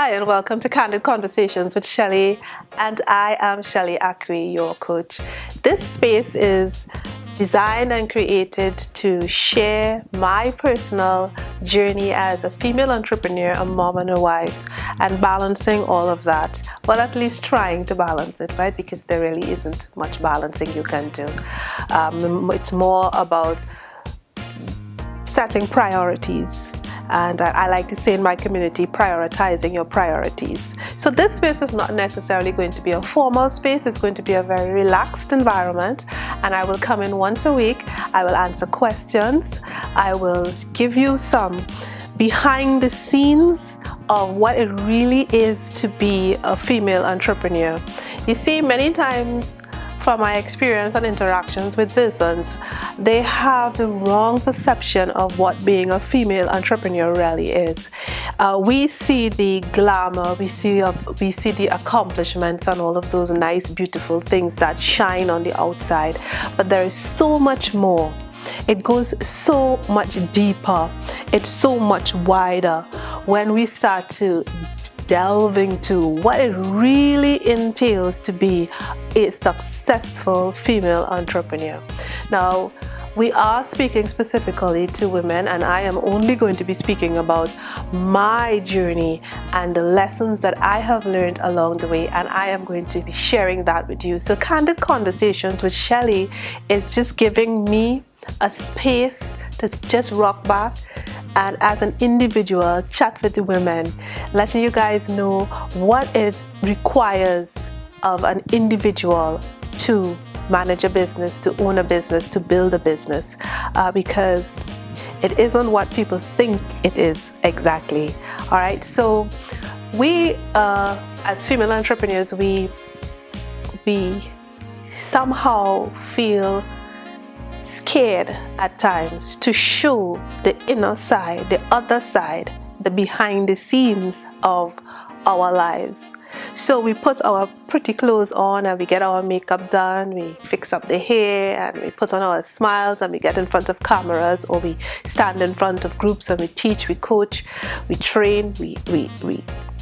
Hi, and welcome to Candid Conversations with Shelly, and I am Shelly Aqui, your coach. This space is designed and created to share my personal journey as a female entrepreneur, a mom and a wife, and balancing all of that. Well, at least trying to balance it, right? Because there really isn't much balancing you can do. It's more about setting priorities. And I like to say in my community, prioritizing your priorities. So this space is not necessarily going to be a formal space. It's going to be a very relaxed environment. And I will come in once a week. I will answer questions. I will give you some behind the scenes of what it really is to be a female entrepreneur. You see, many times from my experience and interactions with persons, they have the wrong perception of what being a female entrepreneur really is. We see the glamour, we see the accomplishments and all of those nice, beautiful things that shine on the outside, but there is so much more. It goes so much deeper. It's so much wider when we start to delve into what it really entails to be a successful female entrepreneur. Now, we are speaking specifically to women, and I am only going to be speaking about my journey and the lessons that I have learned along the way, and I am going to be sharing that with you. So Candid Conversations with Shelly is just giving me a space to just rock back and as an individual chat with the women, letting you guys know what it requires of an individual to manage a business, to own a business, to build a business, because it isn't what people think it is exactly. All right, so we as female entrepreneurs, we somehow feel scared at times to show the inner side, the other side, the behind the scenes of our lives. So we put our pretty clothes on and we get our makeup done, we fix up the hair and we put on our smiles and we get in front of cameras, or we stand in front of groups and we teach, we coach, we train, we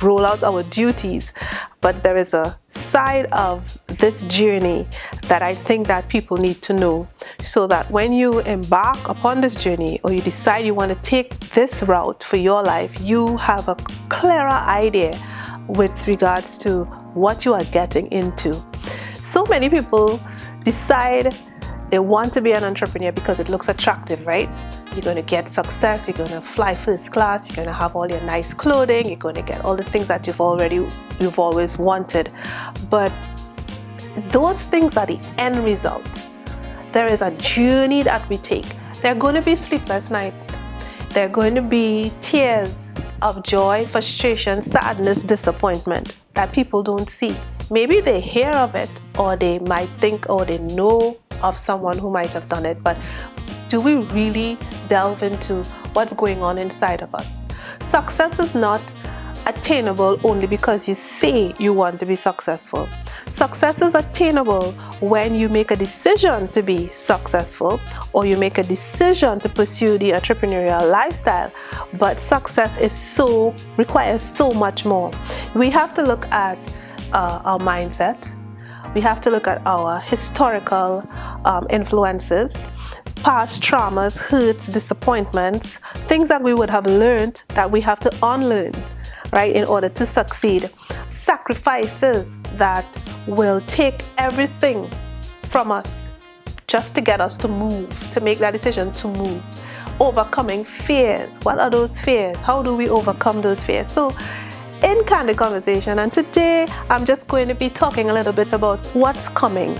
roll out our duties. But there is a side of this journey that I think that people need to know, so that when you embark upon this journey or you decide you want to take this route for your life, you have a clearer idea with regards to what you are getting into. So many people decide they want to be an entrepreneur because it looks attractive, right? You're going to get success, you're going to fly first class, you're going to have all your nice clothing, you're going to get all the things that you've always wanted. But those things are the end result. There is a journey that we take. There are going to be sleepless nights. There are going to be tears of joy, frustration, sadness, disappointment that people don't see. Maybe they hear of it, or they might think, or they know of someone who might have done it, but do we really delve into what's going on inside of us? Success is not attainable only because you say you want to be successful. Success is attainable when you make a decision to be successful, or you make a decision to pursue the entrepreneurial lifestyle. But success requires so much more. We have to look at our mindset. We have to look at our historical influences, past traumas, hurts, disappointments, things that we would have learned that we have to unlearn, right, in order to succeed. Sacrifices that will take everything from us just to get us to move, to make that decision to move. Overcoming fears. What are those fears? How do we overcome those fears? So in Candid Conversation, and today I'm just going to be talking a little bit about what's coming,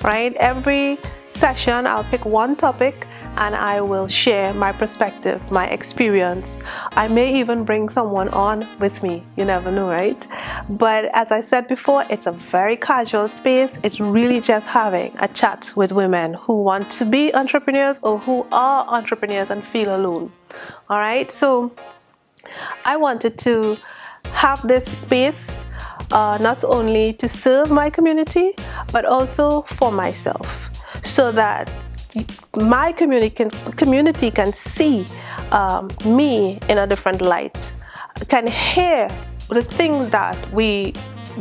right? Every session I'll pick one topic and I will share my perspective, my experience. I may even bring someone on with me. You never know, right? But as I said before, it's a very casual space. It's really just having a chat with women who want to be entrepreneurs or who are entrepreneurs and feel alone. All right, so I wanted to have this space not only to serve my community, but also for myself, so that my community can see me in a different light, can hear the things that we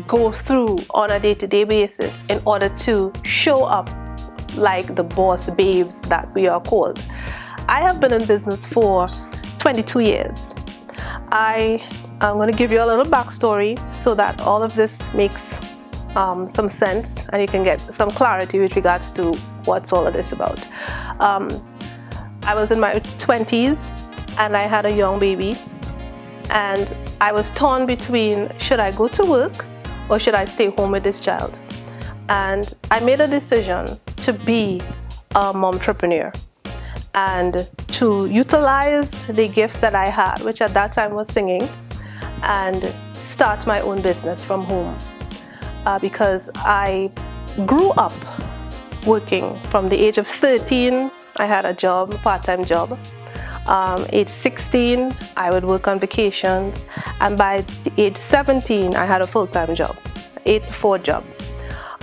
go through on a day-to-day basis in order to show up like the boss babes that we are called. I have been in business for 22 years. I'm going to give you a little backstory so that all of this makes some sense and you can get some clarity with regards to what's all of this about. I was in my 20s and I had a young baby, and I was torn between, should I go to work or should I stay home with this child? And I made a decision to be a momtrepreneur and to utilize the gifts that I had, which at that time was singing, and start my own business from home. Because I grew up working from the age of 13. I had a job, a part-time job. Age 16, I would work on vacations, and by the age 17, I had a full-time job, 8-to-4 job,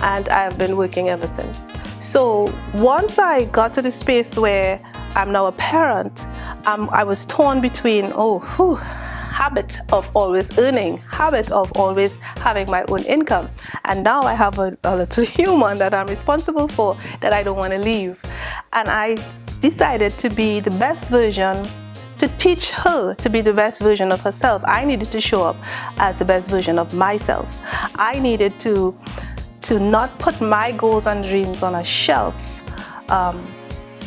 and I've been working ever since. So once I got to the space where I'm now a parent, I was torn between, habit of always earning, habit of always having my own income, and now I have a little human that I'm responsible for that I don't want to leave. And I decided to be the best version, to teach her to be the best version of herself. I needed to show up as the best version of myself. I needed to not put my goals and dreams on a shelf,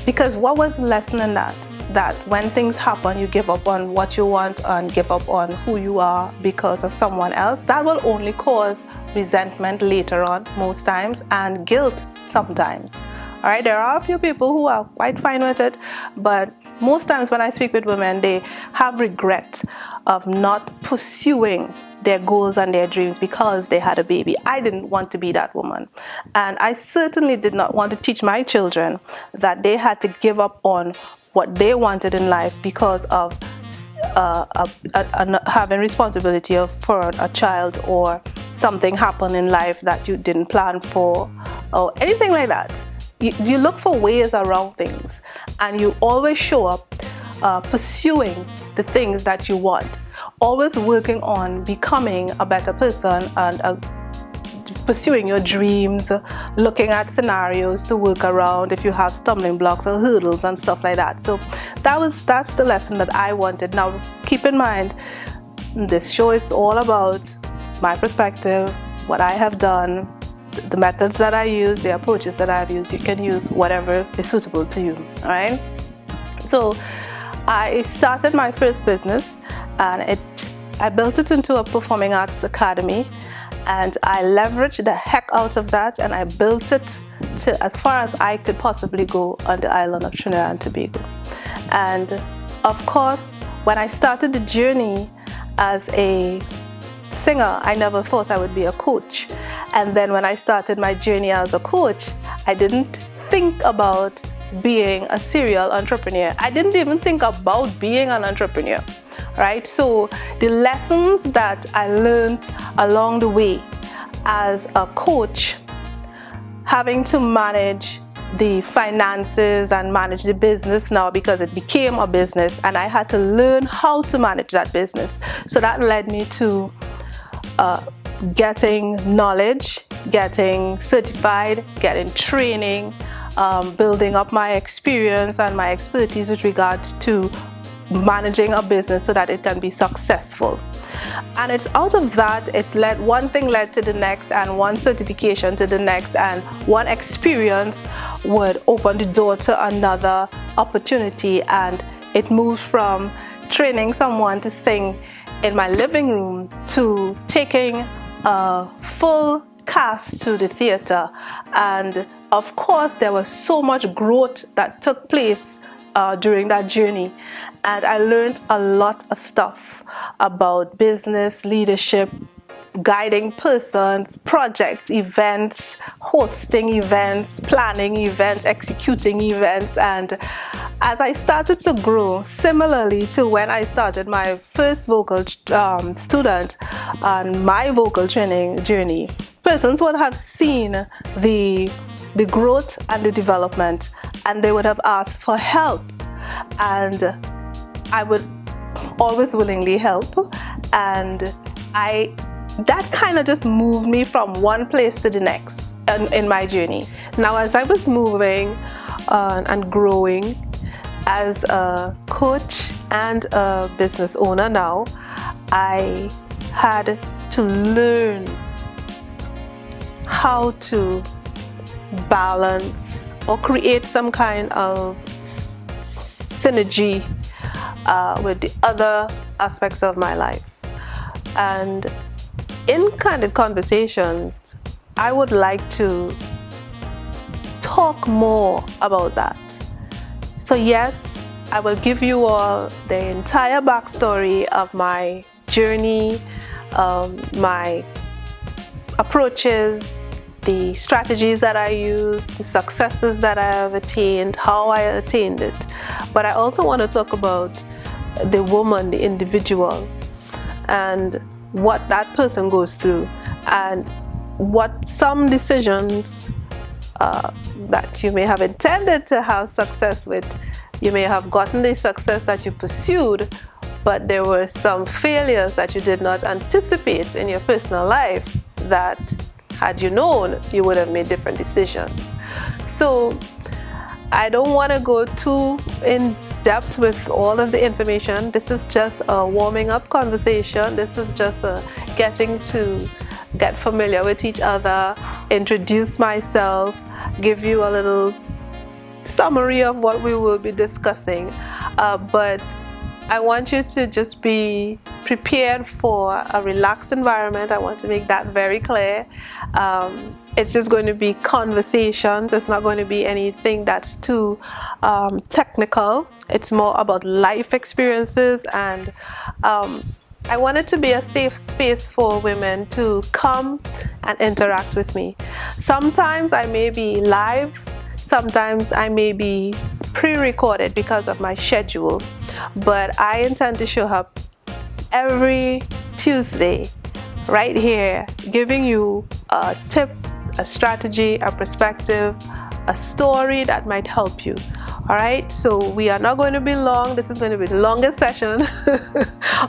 because what was the lesson in that? That when things happen, you give up on what you want and give up on who you are because of someone else. That will only cause resentment later on, most times, and guilt sometimes. All right, there are a few people who are quite fine with it, but most times when I speak with women, they have regret of not pursuing their goals and their dreams because they had a baby. I didn't want to be that woman. And I certainly did not want to teach my children that they had to give up on what they wanted in life because of having responsibility for a child, or something happened in life that you didn't plan for, or anything like that. You look for ways around things, and you always show up pursuing the things that you want, always working on becoming a better person and pursuing your dreams, looking at scenarios to work around if you have stumbling blocks or hurdles and stuff like that. So that's the lesson that I wanted. Now keep in mind, this show is all about my perspective, what I have done, the methods that I use, the approaches that I've used. You can use whatever is suitable to you. All right. So I started my first business, and I built it into a performing arts academy, and I leveraged the heck out of that, and I built it to as far as I could possibly go on the island of Trinidad and Tobago. And of course, when I started the journey as a singer, I never thought I would be a coach. And then when I started my journey as a coach, I didn't think about being a serial entrepreneur. I didn't even think about being an entrepreneur, right? So the lessons that I learned along the way as a coach, having to manage the finances and manage the business now, because it became a business and I had to learn how to manage that business. So that led me to getting knowledge, getting certified, getting training, building up my experience and my expertise with regards to managing a business so that it can be successful. And it's out of that, one thing led to the next, and one certification to the next, and one experience would open the door to another opportunity. And it moved from training someone to sing in my living room to taking a full cast to the theater. And of course, there was so much growth that took place during that journey, and I learned a lot of stuff about business, leadership, guiding persons, project events, hosting events, planning events, executing events. And as I started to grow, similarly to when I started my first vocal student on my vocal training journey, persons would have seen the growth and the development, and they would have asked for help, and I would always willingly help. And that kind of just moved me from one place to the next in my journey. Now, as I was moving and growing as a coach and a business owner now, I had to learn how to balance or create some kind of synergy with the other aspects of my life. And in Candid Conversations, I would like to talk more about that. So yes, I will give you all the entire backstory of my journey, my approaches, the strategies that I use, the successes that I have attained, how I attained it. But I also want to talk about the woman, the individual, and what that person goes through, and what some decisions that you may have intended to have success with, you may have gotten the success that you pursued, but there were some failures that you did not anticipate in your personal life that, had you known, you would have made different decisions. So I don't want to go too in depth with all of the information. This is just a warming up conversation. This is just a getting to get familiar with each other, introduce myself, give you a little summary of what we will be discussing. But I want you to just be prepared for a relaxed environment. I want to make that very clear. It's just going to be conversations. It's not going to be anything that's too technical. It's more about life experiences, and I want it to be a safe space for women to come and interact with me. Sometimes I may be live, sometimes I may be pre-recorded because of my schedule, but I intend to show up every Tuesday right here, giving you a tip, a strategy, a perspective, a story that might help you. All right, so we are not going to be long. This is going to be the longest session.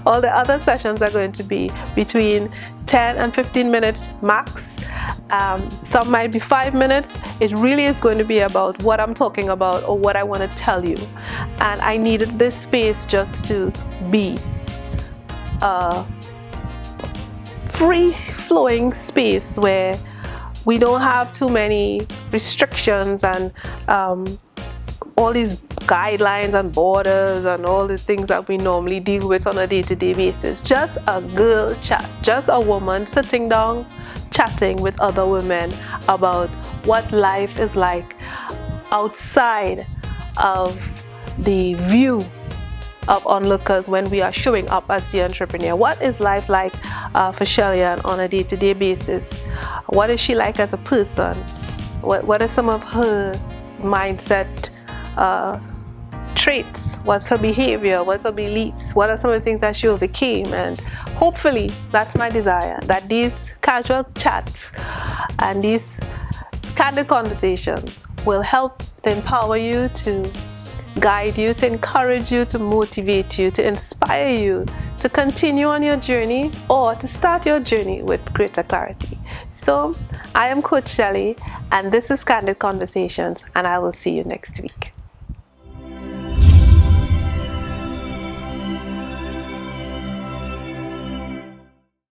All the other sessions are going to be between 10 and 15 minutes max. Some might be 5 minutes. It really is going to be about what I'm talking about or what I want to tell you. And I needed this space just to be a free-flowing space where we don't have too many restrictions and all these guidelines and borders and all the things that we normally deal with on a day-to-day basis. Just a girl chat, just a woman sitting down chatting with other women about what life is like outside of the view of onlookers when we are showing up as the entrepreneur. What is life like for Shelly-Ann on a day-to-day basis? What is she like as a person? What are some of her mindset traits? What's her behavior? What's her beliefs? What are some of the things that she overcame? And hopefully that's my desire, that these casual chats and these candid conversations will help to empower you, to guide you, to encourage you, to motivate you, to inspire you to continue on your journey or to start your journey with greater clarity. So I am Coach Shelly, and this is Candid Conversations, and I will see you next week.